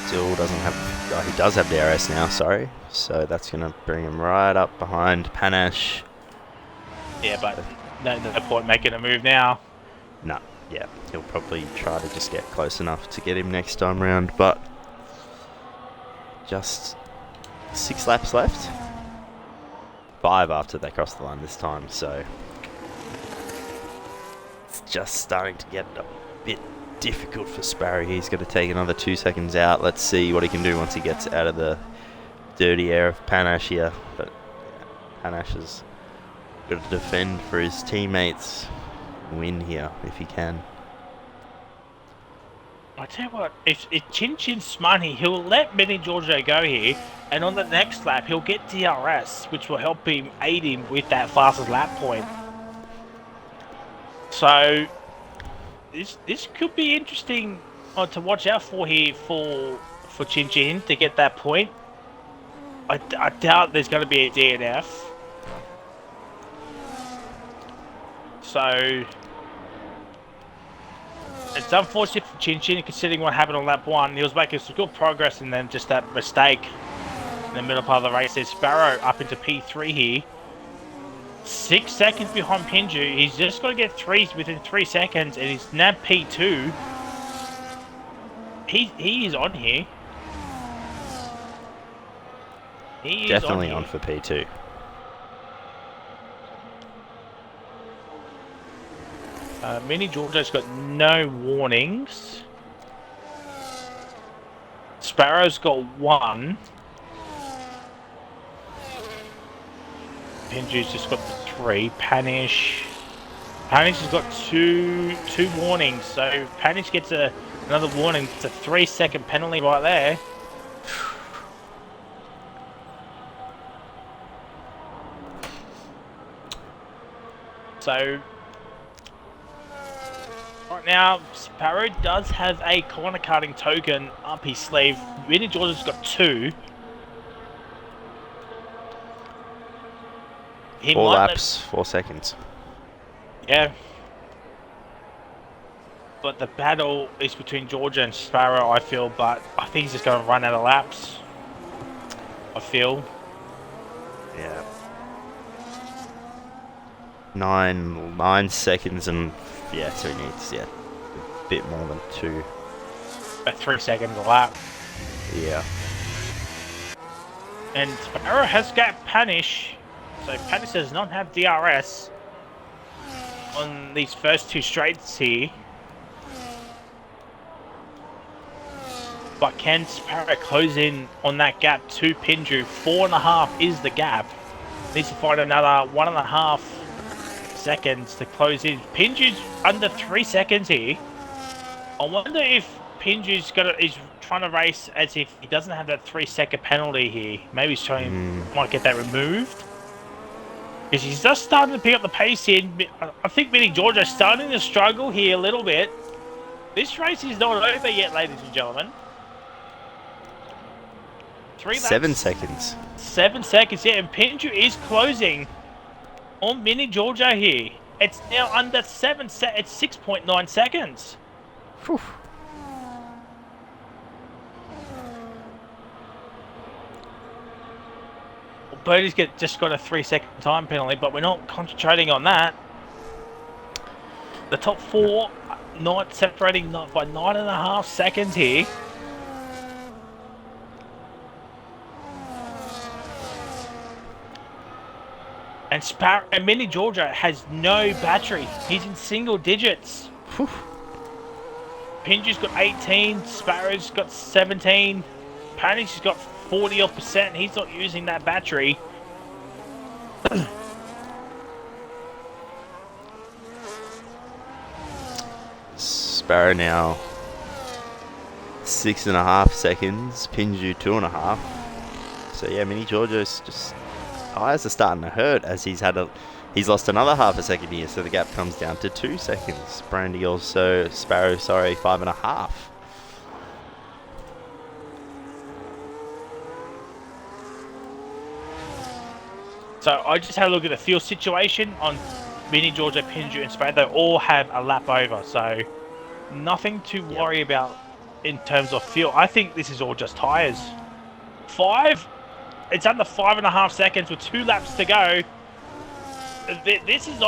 Still doesn't have... Oh, he does have DRS now, sorry. So that's going to bring him right up behind Panache. Yeah, but no point making a move now. No, yeah. He'll probably try to just get close enough to get him next time round, but just 6 laps left. 5 after they cross the line this time, so it's just starting to get a bit difficult for Sparrow. He's going to take another 2 seconds out. Let's see what he can do once he gets out of the dirty air of Panache here. But Panache has got to defend for his teammates. Win here if he can. I tell you what, if Chin Chin's smart, he'll let Mini Giorgio go here, and on the next lap he'll get DRS, which will help him aid him with that fastest lap point. So this could be interesting to watch out for here for Chin Chin to get that point. I doubt there's going to be a DNF. So it's unfortunate for Chin Chin, considering what happened on lap 1. He was making some good progress, and then just that mistake in the middle part of the race. There's Sparrow up into P3 here. 6 seconds behind Pinju. He's just got to get 3s within 3 seconds, and he's now P2. He is on here. He is Definitely on on for P2. Mini Giorgio's got no warnings. Sparrow's got 1. Pinju's just got the 3. Panish has got two warnings, so Panish gets another warning. It's a 3-second penalty right there. So right now, Sparrow does have a corner carding token up his sleeve. Vinny George's got 2. He 4 might laps, 4 seconds. yeah. But the battle is between Georgia and Sparrow, I feel, but I think he's just going to run out of laps. I feel. Yeah. 9 seconds and yeah, so he needs a bit more than 2. About 3 seconds a lap. Yeah. And Sparrow has got Panish, so Panish does not have DRS on these first 2 straights here. But can Sparrow close in on that gap to Pinju? 4.5 is the gap. Needs to find another 1.5 seconds to close in. Pinju's under 3 seconds here. I wonder if Pinju's is trying to race as if he doesn't have that 3-second penalty here. Maybe he's trying might get that removed. Because he's just starting to pick up the pace here. I think Vinny Georgia is starting to struggle here a little bit. This race is not over yet, ladies and gentlemen. 3 laps. 7 seconds. 7 seconds, yeah, and Pinju is closing on Vinny Georgia here. It's now under it's 6.9 seconds. Whew. Birdie's just got a 3-second time penalty, but we're not concentrating on that. The top 4 not separating by 9.5 seconds here. And Vinny Georgia has no battery. He's in single digits. Whew. Pinju's got 18, Sparrow's got 17, Panish's got 40%. He's not using that battery. Sparrow now 6.5 seconds. Pinju 2.5. So yeah, Mini Georgia's just eyes are starting to hurt as he's lost another 0.5 second here. So the gap comes down to 2 seconds. Brandy also Sparrow, sorry, 5.5. So I just had a look at the field situation on Vinny Georgia, Pinju, and Sparrow. They all have a lap over, so nothing to worry about in terms of field. I think this is all just tyres. It's under 5.5 seconds with 2 laps to go. This is